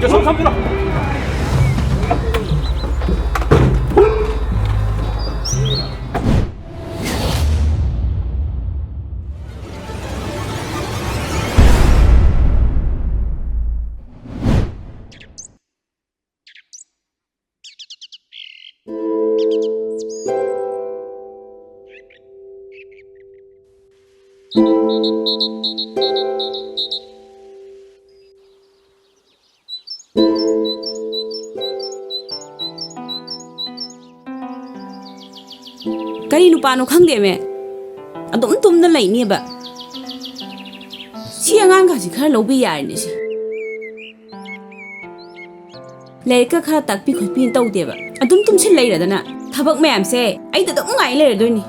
야, 손 삼들어. Kari nupano khangde me adum tumna laini ba si angang ka si khar lobi yar ni si lerka khar takpi khotpi tawde ba adum tum sin leira dana thabak mayam se ai da dum ngai leira doini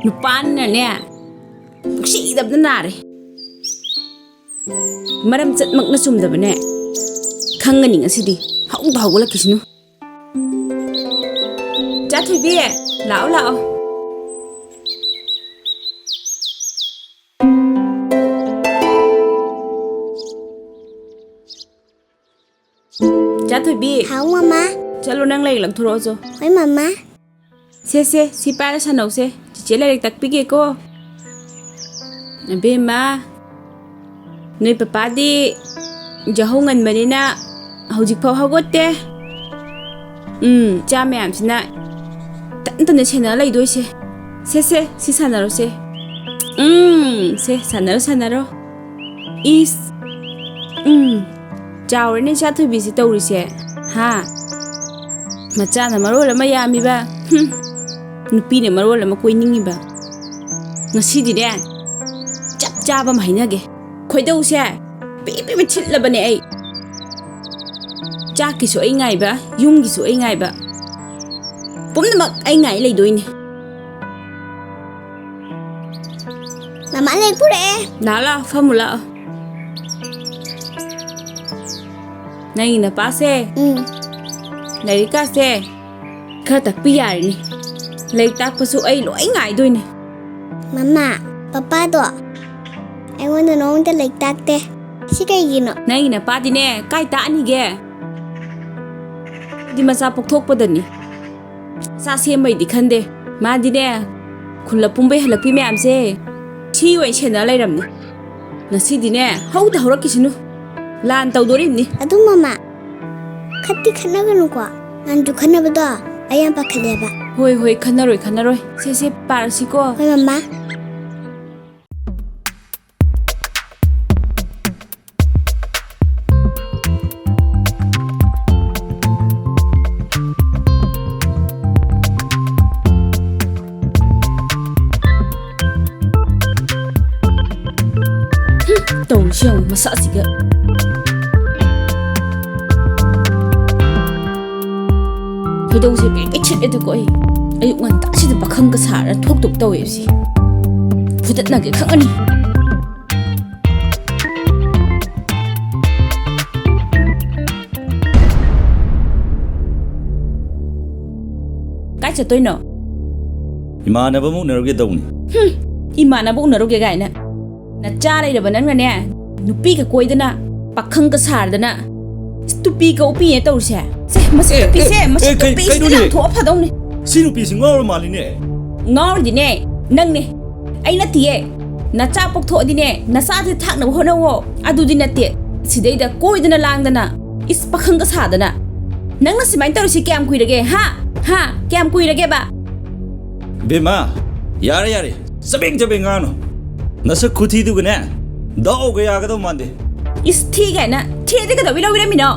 nupan na ne si dab na re maram chat mak na sum da bane khangani ngasidi hau hau la kisnu cha thui bi lão lão Cha thôi bi. Hảo mama. Chalo nang lai lam thuro zo. Hoi mama. Se si para sa nau se. Che lai tak pi ge ko. Be ma. Noi papa di jahongan manina hojik phau hagotte. Cha me am sina. Tan tan chena lai doi se. Se si sanaro se. Se sanaro. Is. Chào đến cha thôi bị gì tàu rồi ha mà cha là mà rồi là mà ya mi ba nupi này mà rồi là mà quên những gì ba nó xí gì đấy chắp cha ba mày nè kì khơi đâu xe bị chết là bên này cha cái số ấy ngày ba yung cái số ấy ngày ba bấm nó mặc ấy ngày lấy đôi nè Mama lấy bút đấy đó là pha một lọ này na pa se này ka se khá tak pi yar ni lấy tak pa su ai loi ngai doi ni Mama papa do I want to know the like that te si kai gino này na pa di ne kai ta ni ge di masa pok thok pa da ni sa se mai di khan de ma di ne khun la pum be hala pi me am se chi wai chen na lai ram ni na si di ne hau da hora ki sinu lan tàu đuổi đi. Adu mama khatti khana ganu ko nan du khana bada ayam pa khale ba Hoi khana rồi se par si ko Hoi mama tàu xiang mà sợ gì cơ khởi đầu sẽ bị cái chuyện đấy coi ai cũng ngăn ta sẽ được bắt khăng cái xả ra thuốc tục tàu ấy gì phụ đất là cái khăng anh cái cho tôi nào Imana ba mo narugi daw ni. Imana ba mo narugi gay na na cha đây là vấn đề này nupi cái coi đó na bắt khăng cái xả đó na stupi cái upi này tàu xe mà stupi xe mà stupi cái làm thuốc phải không này Sino pi singaw mali ni. ngor di ne nang ne ai na tie na cha pok tho di ne na sa thi thak na ho na wo adu di na tie sidai da koi da na lang da na is pakhang ka sa da na nang na simain tar si kyam kui rage ha kyam kui rage ba Bema, yare. Sabing nga no. Nasa kuti du gane. Dao ga ya ga daw mande. is thi ga na thi de ka da wi lo wi mi no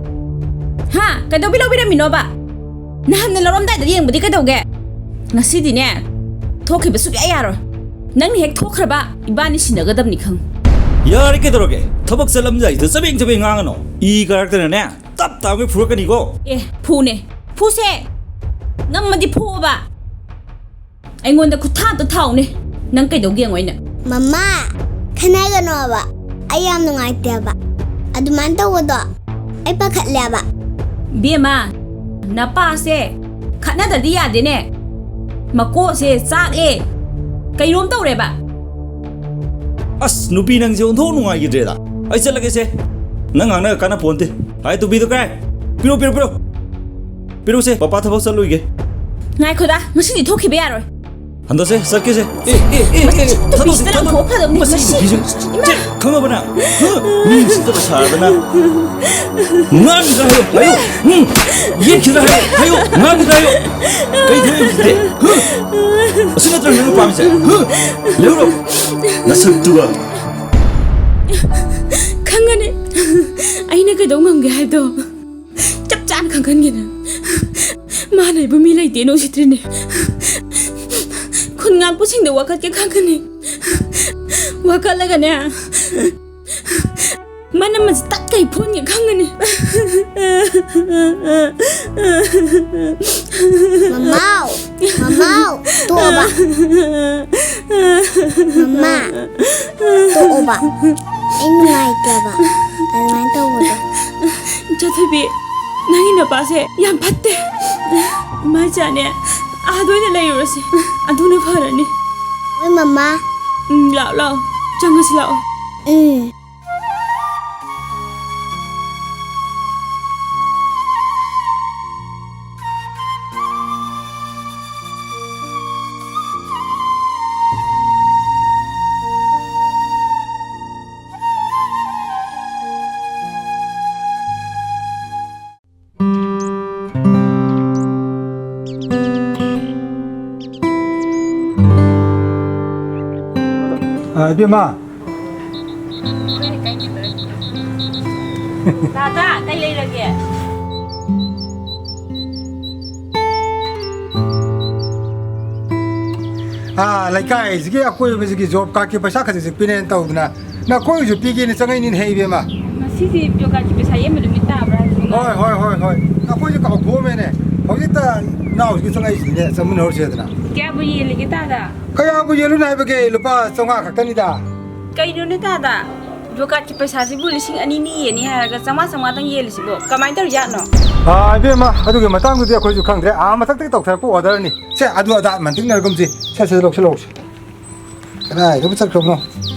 ha ka da wi lo mi no ba na han na lorom dai da yeng bu di ka do ge na si di ne thok khi ba su ya ya ro nang ni hek thok khra ba ibani sin ga dam ni khang Yare ke doroge. Thabak salam jai da sabing nga no. I karakter ne. Tap ta me phura ka ni go. 푸네 푸세 남마디 푸어봐 아이고인데 구타도 타오네 난 그래도 기왕이네 Mama khana ganu ba ayam nungai te ba adu man taw do ai pa khatle ba 비에마 나빠세 카나다 디야데네 마코세 싸에 그이롬 떠오래봐 ꯑꯁ ꯅꯨꯄꯤ ꯅꯪꯁꯦ ꯑꯣꯟꯊꯣꯛ ꯅꯨꯡꯉꯥꯏꯈꯤꯗ꯭ꯔꯦꯗ ꯑꯩ ꯆꯠꯂꯒꯦꯁꯦ ꯅꯪ ꯉꯥꯡꯅꯒ ꯀꯥꯟꯅ ꯄꯣꯟꯇꯦ ꯍꯥꯏ ꯇꯨꯕꯤꯗꯣ ꯀꯥꯏ ꯄꯤꯔꯣꯁꯦ ꯄꯄꯥ ꯊꯕꯛ ꯆꯠꯂꯨꯏꯒꯦ ꯉꯥꯏꯈꯣꯗ ꯉꯁꯤꯗꯤ ꯊꯣꯛꯈꯤꯕ ꯌꯥꯔꯣꯏ ꯍꯟꯗꯣꯁꯦ ꯆꯠꯀꯦꯁꯦ ꯅꯨꯄꯤꯁꯤꯗ ꯂꯪꯊꯣꯛꯑ ꯐꯗꯧꯅꯤ ꯃꯁꯤ ꯅꯨꯄꯤꯁꯦ ꯈꯪꯉꯕꯅ ꯃꯤ ꯎꯁꯤꯠꯇꯕ ꯁꯥꯗꯅ ꯉꯥꯡꯒꯤꯗ꯭ꯔꯥ ꯍꯥꯏꯌꯣ ꯌꯦꯠꯈꯤꯗ꯭ꯔꯥ ꯍꯥꯏꯌꯣ ꯉꯥꯡꯒꯤꯗ꯭ꯔꯥ ꯍꯥꯏꯌꯣ ꯀꯩ ꯊꯣꯛꯑꯦ ꯍꯧꯖꯤꯛꯇꯤ ꯑꯁꯤ ꯅꯠꯇ꯭ꯔ ꯅꯪꯅ ꯄꯥꯝꯃꯤꯁꯦ ꯂꯦꯎꯔꯣ ꯅꯁꯛꯇꯨꯒ ꯈꯪꯒꯅꯤ ꯑꯩꯅ ꯀꯩꯗꯧ ꯉꯝꯒꯦ ꯍꯥꯏꯕꯗꯣ ꯆꯞ ꯆꯥꯅ ꯈꯪꯒꯟꯒꯦꯅ ꯃꯥꯅ ꯑꯩꯕꯨ ꯃꯤ ꯂꯩꯇꯦꯅ ꯎꯁꯤꯠꯇ꯭ꯔꯤꯅꯦ ꯈꯨꯟ ꯉꯥꯛꯄꯁꯤꯡꯗ ꯋꯥꯀꯠꯀꯦ ꯈꯪꯒꯅꯤ ꯋꯥꯀꯠꯂꯒꯅꯦ ꯃꯅꯝ ꯑꯁꯤ ꯇꯠꯀꯩ ꯐꯣꯟꯒꯦ ꯈꯪꯒꯅꯤ ꯃꯃꯥꯎ ꯇꯣꯛꯑꯣꯕ ꯃꯃꯥ ꯇꯣꯛꯑꯣꯕ ꯑꯩ ꯅꯨꯡꯉꯥꯏꯇꯦꯕ ꯑꯗꯨꯃꯥꯏꯅ ꯇꯧꯕꯗꯣ ꯆꯊꯣꯏꯕꯤ ꯅꯪꯒꯤ ꯅꯄꯥꯁꯦ ꯌꯥꯝ ꯐꯠꯇꯦ ꯃꯥꯏꯆꯥꯅꯦ ꯑꯥꯗ ꯑꯣꯏꯅ ꯂꯩꯔꯨꯔꯁꯤ ꯑꯗꯨꯅ ꯐꯔꯅꯤ ꯍꯣꯏ ꯃꯃꯥ ꯂꯥꯛꯑꯣ ꯆꯪꯉꯁꯤ ꯂꯥꯛꯑꯣ 이비마 다다 kay leirage लाइकाई जिगे अकोय बजिगे जॉब का के पैसा खजे पिने तौदना ना कोई जो पीगे ने चंगै निन हेबे मा masisi joga ki pesa yem dum tabra होय अकोय जो का भो मेने हजिता नाउ जिगे चंगै सिने समन होर सेदना kya bu yele ki tada कया बु येलु नाय बगे लुपा चंगा खतनी दा kay no ne tada joga ki pesa si bu lising ani ni ye ni haraga sama sama tang yele si bo kamai tar ya no इबेमा अदुगे मतंग दुदि अकोय जो खंगरे आ मथक तक तौथर को ऑर्डर नि से अदु अदा मंतिंग नरगम जी से लोक कनाय रब चल खबनो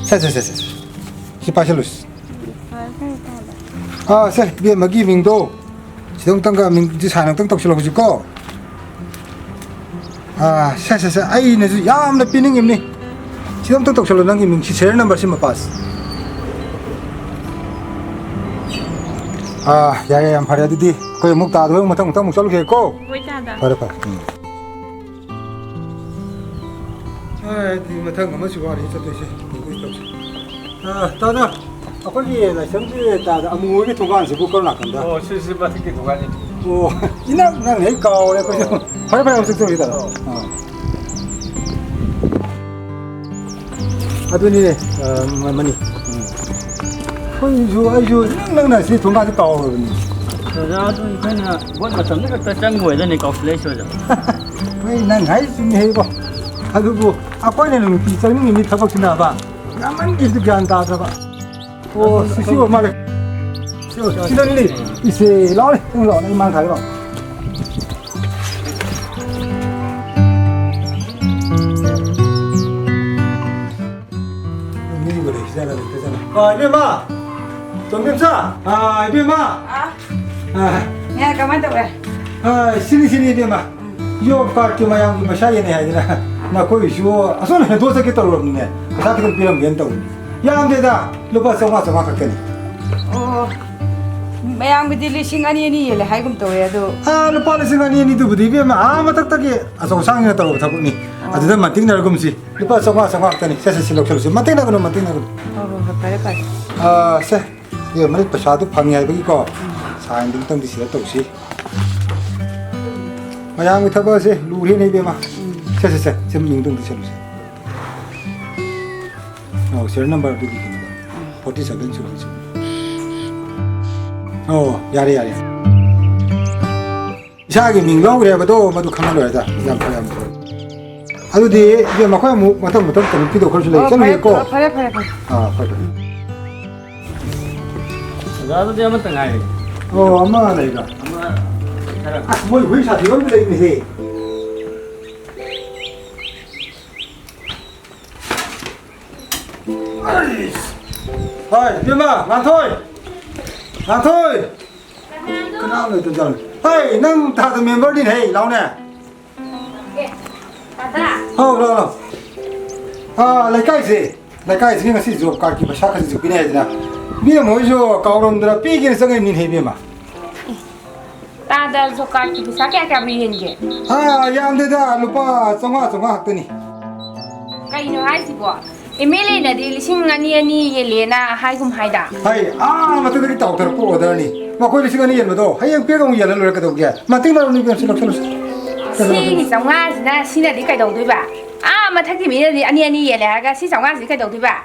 से सी पाछलुस से बे मगी मिंगदो सिदों तंगा मिंग जी सानंग तंग तौसलो जी को से आई ने ju yam na pining imni sidam to toksalo nang iming si share number si mapas ya yam phare didi koi muk ta do mathang mathang muk chal ke ko hoi tada phare di mathang ma si wari cha te se ta da akoi ye na samji ta da amu ge thogan se bu ko na kan da si ba thi ki thogan ni ina nang hei kaw le ko phare usik to ida अदुनी ने मनी कोई जो आई जो नंग ना से थोंगा से काव नि ra tu kana bon matam ne ka chang ngoi da ni ka flash ho ja कोई नंग हाई सिम हे बो अदुबो अकोय ने नु टीचर नि नि थबक सिना बा यामन कि ज्ञान ता बा ओ सिसी ओ माले सिलो नि इसे लाओ ले तुम लाओ नि मान खाइ बा 이비마 정dem사 이비마 ya kamai tar 신이 이비마 요 파티 마양 기 마샤이네 하이나 나 거기 쇼 아선 해도 저기 떨어졌네 사기들 비랑 겐다고 야암데다 루파 성화 각더니 mayam gi lising ani ni yele haigum to ya do 루파 리싱아니 니도 부디 이비마 마탁탁이 아서 상이나 떨어 타고니 아드다 마팅 나르금시 루파 성화 각더니 세세 실록실록시 마팅 나고는 pare pare से ये मरे प्रसाद फंगे है को साइन दिन तंग दिसी तौसी मयाम की थबा से लूरी नहीं बेमा से मिंग तंग दिसी ओ शेयर नंबर भी दिखने 47 चुकी ओ यारे इसागी मिंग लौरे बदो मदु खंग लोयदा याम अदुदी ये मखोय मु मतम तन पिदो खरसु ले चल को pare फरे ra tu dia matang ai अम्मा लेगा ama moi hui sa thi oi le ni he Hai, Bima, ngang thôi. Ngang thôi. Cái nào này tôi Hey, nâng thả từ member đi này, lâu nè. Đâu. Lấy cái gì? Lấy cái gì ngasih job card ki pasha kasi zupi này na. Bia moi jo kauron dra pi ki sangai nin he Bima. Ta da job card ki pisa kya bri henge. Yam de da lupa chonga hakte ni. Kai no hai si bo. Emele na di lising ani ye le na hai gum hai da. Hai, matu dari tau ter ko da ni. Ma koi lising ani yen ma do. Hai yang pe gong yen lo ka do kya. Ma ting na ni bi silo. Si ni song nga na si na di kai dong dui ba. Ma thak ki mi di ani ye le ga si song nga si kai dong dui ba.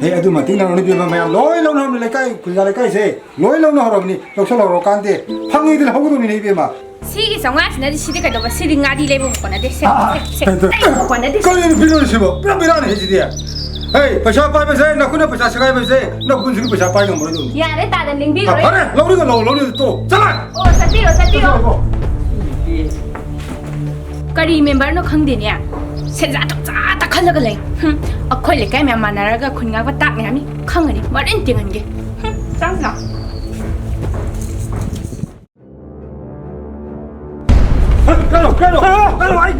Hey, adu ma ting na ni bi ma ma loi lo na le kai ku le kai se. Loi lo na ho ni. Lo so lo kan de. Phang ni de ho du ni bi ma. Si ki song nga si na di si di kai dong ba si di nga di le bu ko na de se. Ko na de. Ko ni bi lo si bo. Bra ni he ji de. Hey, pasha pai ba se na ku na pasha sagai ba se. Na ku ni pasha pai ngam ro du. Ya re ta da ning bi ro. Are, lo ni to. Chala. Satiro. Kari member no khang din ya. Se za ta khal ga lai. Akhoi le kai me manara ga khun nga ba tak ne ami. Khang ani marin ting an ge. Sang sa. Cano, ai.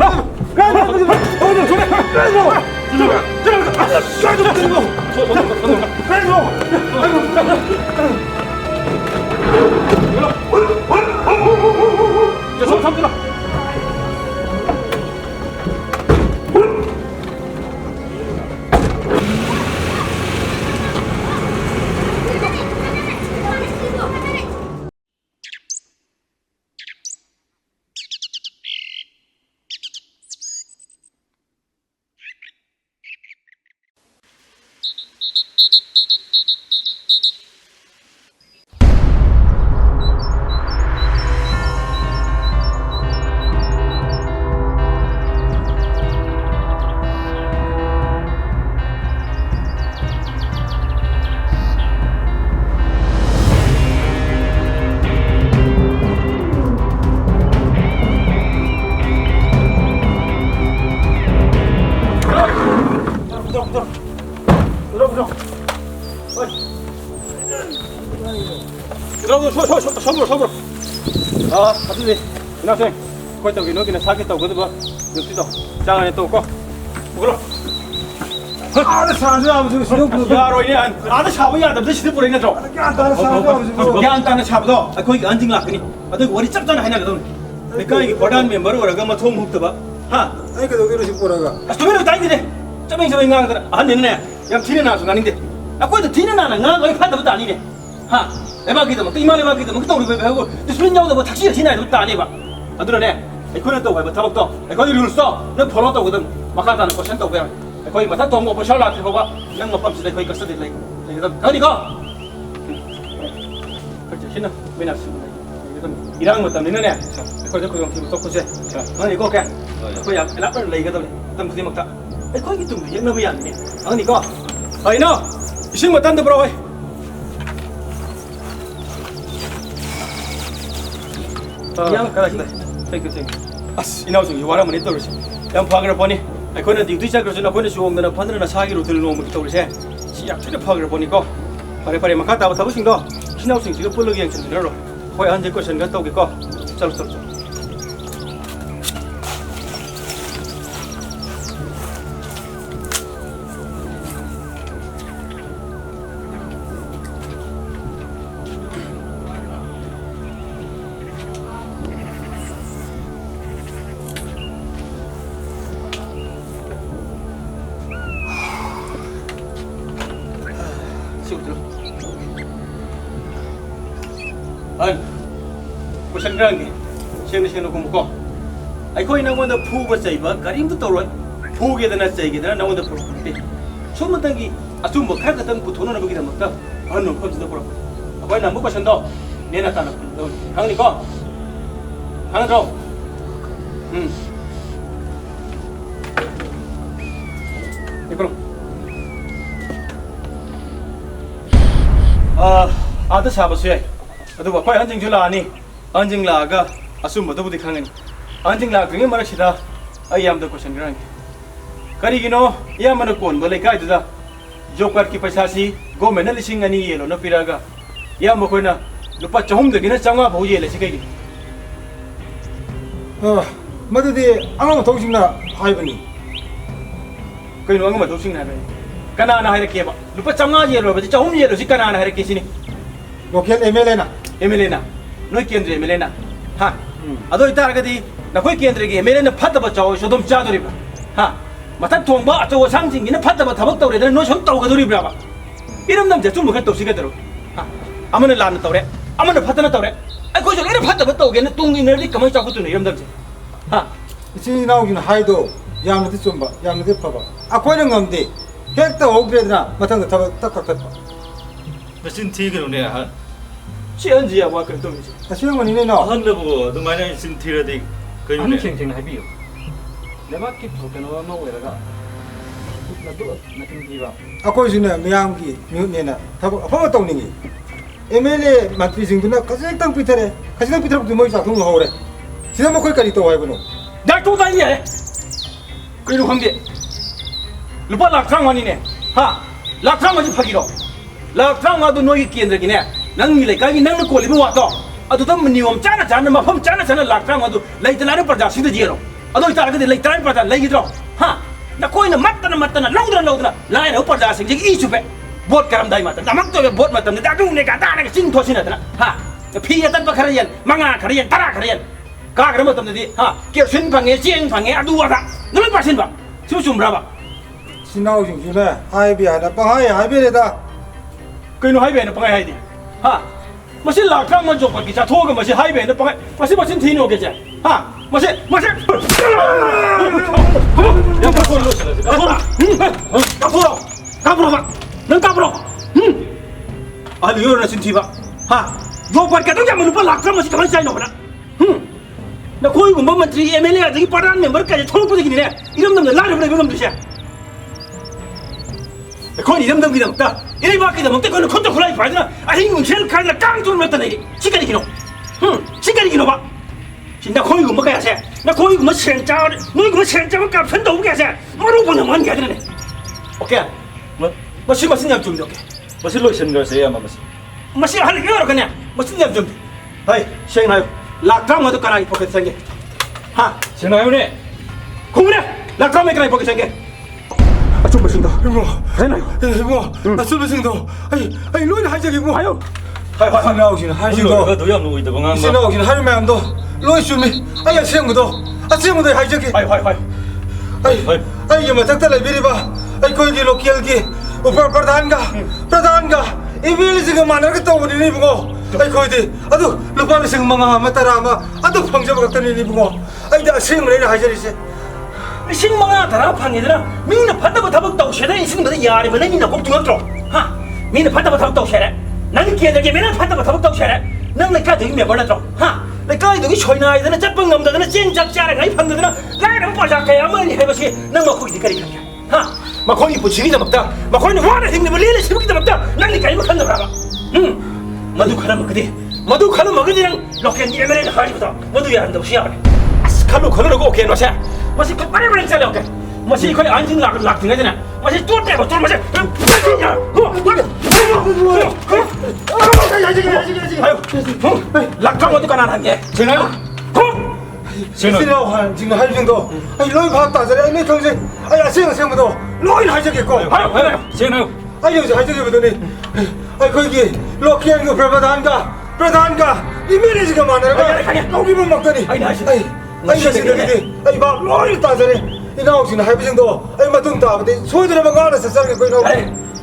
서브로. 아들이 그나생 거기 너기는 사겠다고 그러더라. 역시도 장 안에 또 거. 그럼. 사주 아버지 시도 야로 이제 아들 샤브야 아들 시도 버리네 저. 사주 아버지 야 안타는 샤브도 거기 안징 락니. 아들 머리 짭짤 하냐 그러더니. 내가 이게 버단 멤버로 그러가 뭐 처음 훅도 봐. 하. 아니 그 여기로 집 보라가 저번에 다니네. 저번에 가더라. 안 되네. 양 티는 나서 가는데. 거기도 티는 나나 나 거기 판다부터 아니네. 하. 에바기도 뭐 이만 에바기도 뭐 그때 우리 왜 하고 수련 영도 뭐 택시가 지나야 도 아니봐. 아들네. 그네 또 왜 타박도. 거기 룰 써. 너 번호도 거든 막하다는 거 센터 왜. 거기 뭐 다 동고 뭐 샬라 들어가. 그냥 뭐 밤새 거기 갔어 될래. 그래서 가니까. 그렇지. 신나. 왜나스. 그래서 일하는 것도 내년에. 거기 좀 기분 좋고 제. 자, 아니 이거 게. 거기 랍을 내거든. 좀 그게 먹다. 거기 좀 옛날 왜 안 돼. 아니 이거. 아니 너. 이신 뭐 딴데 보러 와. yang kalah sih, thank you. As, ini aku juga orang mana itu sih. Yang pagar apa ni? Aku nanti itu cakap kerja apa ni suam dan apa ni nasi lagi rutin loh mungkin tahu sih. Siap tidak pagar apa ni kau? Pare makan tahu sing doh. Sini aku sing juga perlu yang cenderung loh. Kau anje kau cenderung tahu kau. Calo. Kusan rang ni, siapa kumpuko. Aku ini nama dah phu bersaiba, karim tu tahu kan? Phu kita nak cai kita, nama dah phu. Semua tangi, asum bakar kata aku thona nak begitu makta, anu kau sudah pura. Aku ini nama kusan dah, ni nak tanah. Kang ni kau, kang kau. Ikut. Ada siapa sih? Aduh, apa yang anjing jual ni? Anjing laga, asum betul betul kangen. Anjing laga ni mana sih dah? Ayam tu kucing gerang. Kari gino, ia mana kon boleh kaya tu dah. Joker की पैसासी गवर्नमेंट लिसिंग अनि येलो न पिरागा या मखोइना लुपा चहुम दगिना चांगा भौ येले सिकैगी मदुदि आंगाम थौसिंना हाइबनी कइनो अंगम दोसिंग ना कनाना हाइरकेबा लुपा चांगा येलो बजि चहुम येलो सि कनाना हाइरके सिनी लोकल एमएलए ना एमएलए ना नोय केंद्र एमएलए ना हा अदो इतारगदि नखोय केंद्र गे एमएलए न फतबा चाव सोदम चादोरिबा हा मथक थोंबा अचो सांजिंगिना फतबा थबक तौरेदन नो सम तौगदोरिब्राबा इरम नम जचुम खत तौसिगदरो हा अमन लान तौरे अमन फतना तौरे अखोय जो लेर फतबा तौगेना तुंग इनरदि कमाय चाकुतु इरम दमजे हा इसी नाउगिन हाइदो यामनदि चुम्बा यामनदि फबा अखोयना ngamde hekta hogredna mathang thaba takakatpa मसिन थीगनुने अहन चिअनजिया वा कर तौमिसे asengmani ne no अहनबो दुमाइना सिन थीरदि कइनुने ꯊꯦꯡ ꯍꯥꯏꯕꯤꯌꯨ ꯂꯩꯕꯥꯛꯀꯤ ꯀꯩꯅꯣ ꯑꯃ ꯑꯣꯏꯔꯒ ꯅꯥꯀꯟ ꯄꯤꯕ ꯑꯩꯈꯣꯏꯁꯨꯅ ꯃꯤꯌꯥꯝꯒꯤ ꯃꯤꯍꯨꯠꯅꯦꯅ ꯊꯕꯛ ꯑꯐꯕ ꯇꯧꯅꯤꯡꯉꯤ MLA ꯃꯟꯇ꯭ꯔꯤꯁꯤꯡꯗꯨꯅ ꯈꯖꯤꯛꯇꯪ ꯄꯤꯊꯔꯦ ꯈꯖꯤꯛꯇꯪ ꯄꯤꯊꯔꯛꯄꯗꯨ ꯃꯣꯏ ꯆꯥꯛꯊꯣꯡ ꯍꯧꯔꯦ ꯁꯤꯗ ꯃꯈꯣꯏ ꯀꯔꯤ ꯇꯧ ꯍꯥꯏꯕꯅꯣ ꯗꯥꯛꯇꯣ ꯇꯥꯏꯅꯤ ꯌꯥꯔꯦ ꯀꯩꯅꯣ ꯈꯪꯗꯦ ꯂꯨꯄꯥ ꯂꯥꯛ 35ꯅꯤꯅꯦ ꯍꯥ ꯂꯥꯛ 35ꯁꯤ ꯐꯥꯒꯤꯔꯣ ꯂꯥꯛ 35ꯗꯨ ꯅꯣꯏꯒꯤ ꯀꯦꯟꯗ꯭ꯔꯒꯤꯅꯦ ꯅꯪꯒꯤ ꯂꯩꯀꯥꯏꯒꯤ ꯅꯪꯅ ꯀꯣꯜꯂꯤꯕ ꯋꯥꯗꯣ ꯑꯗꯨꯗ ꯅꯤꯌꯣꯝ ꯆꯥꯅ ꯆꯥꯅ ꯃꯐꯝ ꯆꯥꯅ ꯆꯥꯅ ꯂꯥꯛ 35ꯗꯨ ꯂꯩꯇ ꯂꯥꯏꯔ ꯄ꯭ꯔꯖꯥꯁꯤꯡꯗ ꯌꯦꯜꯂꯣ ꯑꯗꯨ ꯑꯣꯏꯇꯥꯔꯒꯗꯤ ꯂꯩꯇ ꯂꯥꯏꯔ ꯄ꯭ꯔꯖꯥ ꯂꯩꯒꯗ꯭ꯔꯣ ꯍꯥ ꯅꯈꯣꯏꯅ ꯃꯠꯇꯅ ꯂꯧꯗꯅ ꯂꯥꯏꯔꯕ ꯄ꯭ꯔꯖꯥꯁꯤꯡꯁꯤꯒꯤ ꯏ ꯆꯨꯞꯄꯦ ꯚꯣꯠ ꯀꯔꯝꯗꯥꯏ ꯃꯇꯝꯗ ꯑꯃꯛꯇꯣꯏꯕ ꯚꯣꯠ ꯃꯇꯝꯗ ꯑꯗꯨꯅꯦ ꯀꯥꯗꯥꯅꯒ ꯆꯤꯡ ꯊꯣꯠꯁꯤꯟꯅꯗꯅ ꯍꯥ ꯐꯤ ꯑꯇꯠꯄ ꯈꯔ ꯌꯦꯟ 5 ꯈꯔ ꯌꯦꯟ 10 ꯈꯔ ꯌꯦꯟ ꯀꯥꯈ꯭ꯔ ꯃꯇꯝꯗꯗꯤ ꯍꯥ ꯀꯦꯔꯣꯁꯤꯟ ꯐꯪꯉꯦ ꯆꯦꯡ ꯐꯪꯉꯦ ꯑꯗꯨ ꯑꯗꯥ ꯂꯣꯏ ꯄꯥꯁꯤꯟꯕ ꯁꯤꯕꯨ ꯆꯨꯝꯕ꯭ꯔꯕ ꯏꯆꯤꯟꯅꯥꯎꯁꯤꯡꯁꯨꯅꯦ ꯍꯥꯏꯕ ꯌꯥꯅ ꯄꯪꯍꯥꯏ ꯍꯥꯏꯕꯤꯔꯦꯗ ꯀꯩꯅꯣ ꯍꯥꯏꯕ ꯍꯥꯏꯅ ꯄꯪꯍꯥꯏ ꯍꯥꯏꯗꯤ ꯍꯥ ꯃꯁꯤ ꯂꯥꯛ 35 ꯖꯣꯕꯀꯤ ꯆꯥꯊꯣꯛꯑꯒ ꯃꯁꯤ ꯍꯥꯏꯕ ꯍꯥꯏꯅ ꯄꯪꯍꯥꯏ ꯃꯁꯤ ꯃꯆꯤꯟ ꯊꯤꯅꯣꯒꯦꯁꯦ ꯍꯥ ꯃꯁꯤ 까불어 넌 까불어 아니 이거는 진티바 하 요거 cái 동자 mình phải làm gì cái gì nữa 나 거기 뭐 만들이 MLA 저기 빠른 멤버까지 초록색이 네 이름 넘는 라를 그래 그럼 되지 거기 이름 넘기다 먹다 이리 밖에다 먹다 거는 컨트롤 콜라이 봐야 아니 이거 제일 가자 깡 뚫을 었다 내 시간이 기노 시간이 기노 봐 진짜 거기 뭐 가야 돼? 나 거기 뭐 생짜 너 이거 생짜면 값은도 없게 해 뭐로 보는 건 게 되네 오케이 뭐 심어서 좀 오케이 मसिन लोइसन गर्छ या मसिन मसिन हाल के कन्या मसिन 좀 हाय 생나요 락당 모두 까라이 포켓 생게 하 सेनायोने 공문에 락당 메까라이 포켓 생게 좀 머신다 이모 되나요 이모 나 술배생도 아니 로이는 한 적이 이모 아유 하이 하이 이친나오시는 한식도 도야 놓고 있다 방금 이친나오시는 할 마음도 로이 술미 아니 시험도 시험도 한 적이 하이 하이 하이 아니 이거 맞다 레비리바 아니 거기 로컬기 ऊपर प्रधान का इवेल से मानर के तो नहीं बुगो आई कोई दे अदु लुपा में सिंह मंगा मतरा मा अदु फंक्शन करते नहीं बुगो आई दा सिंह रे हाजरी से 신망아 다라 판이들아 민나 판다고 답을 또 셔다 있으면 야리 뭐 내가 꼭 두었죠 하 민나 판다고 답을 또 셔라 나는 기회들게 민나 판다고 답을 또 셔라 너는 까 되게 몇 번이죠 하 내가 이동이 초이나 이들은 짭빵 넘다는 찐작 짜라가 이 판들아 나이는 빠작해야 뭐니 해보시 너가 거기 거리 가냐 하 막 거기 부치기도 없다 막 거기는 와라 힘내 벌리는 시기도 없다 나는 까 이거 간다 봐봐 모두 가라 먹으디 모두 가라 먹으디랑 로켓 예매를 하리부터 모두 야 한다고 시작해 칼로 걸어놓고 오케이 놓자 masih kau mana mana cakap oke masih kau anjing lak tinggal je na masih tuat deh betul masih ayo lak kamu tu kan anak je senang 신나한 지금 할 정도 아니 로이 봤다 저래 아니 동생 아니 생도 로이 할 적이 있고 ayo सेनायो 아니 여기서 할 적이 보더니 아니 거기 로키안 그 प्रधानका 이메일 지가 많아 거기만 먹더니 아니 자식들이 아니 막 로이 따져래 이 나오시는 할비정도 아니 맞동 따보대 소들만 가라서 살게 거기 나오고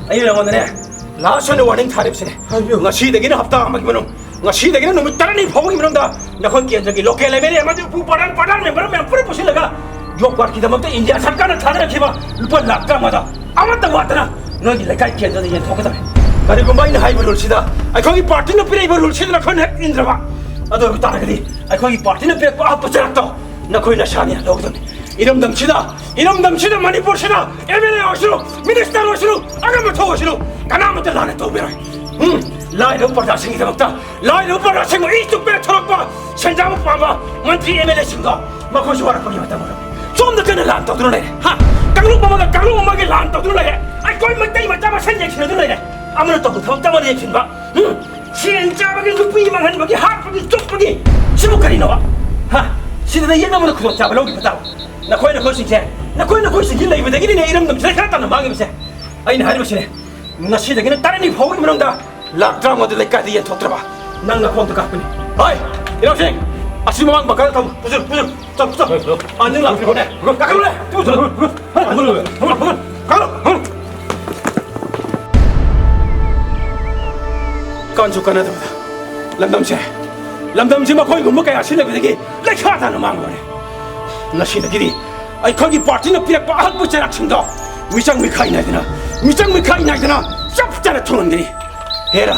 ayo yang mana langsung warning tarif sini nggak sih degini hafta amat gimana nggak sih degini nomor taran nih pokoknya gimana dah nak kau kian lagi lokal level yang macam padang member member pusing lega jok buat kita maksud India sarkar thadar kiba lupa lakka mada amat tak buat na nggak gila kai kian jadi yang fokus dah kali gumbai ini high berul sida aku ini party nak pilih berul sida nak kau nak Indra ba aduh tarik lagi aku ini party nak pilih apa cerak tu nak kau ini nasihatnya lokal 이름 덤치다 마니포르 시다 MLA 오시루 미니스터 오시루 아가마토 오시루 까나무들 나네 또 베라 라이드 오빠다 생기다 먹다 라이드 오빠다 생고 이쪽 베라 털어봐 senjamu pamba menteri MLA singa mako suara pergi mata mulu 좀더 그는 란또 들어내 하 강루 엄마가 강루 엄마게 란또 들어내 아 꼴 못되이 맞자마 생략시는 들러이네 아무나 또 덕담을 얘기해봐 응? 시행자박이 눕비만 하는 거기 하프기 쪽박이 시부까지 나와 하 시대에 옛날보다 구독 잡으러 오기 봤다고 나 거기는 걸수 있지 나 거기는 걸수 있길래 이번에 이리네 이런 놈 저리 갔다는 망해보세 아니 나 하리버시네 나 시대기는 다른 이 보기 물은다 락드라 모델까지 얘 더 들어봐 낭나 콘트 갖고니 어이 이놈생 아침에 막 가다 타고 부술 자 안녕 락드라 보내 그거 깎아볼래 부술 그거 가라 건축가나 보다 람담새 막 거기 못 가야 신뢰가 되게 레카다는 망거래 나 신뢰기리 아이 거기 파티는 비락 빡 붙자락 친다 위장 미카이 나이드나 짭짤해 토는들이 해라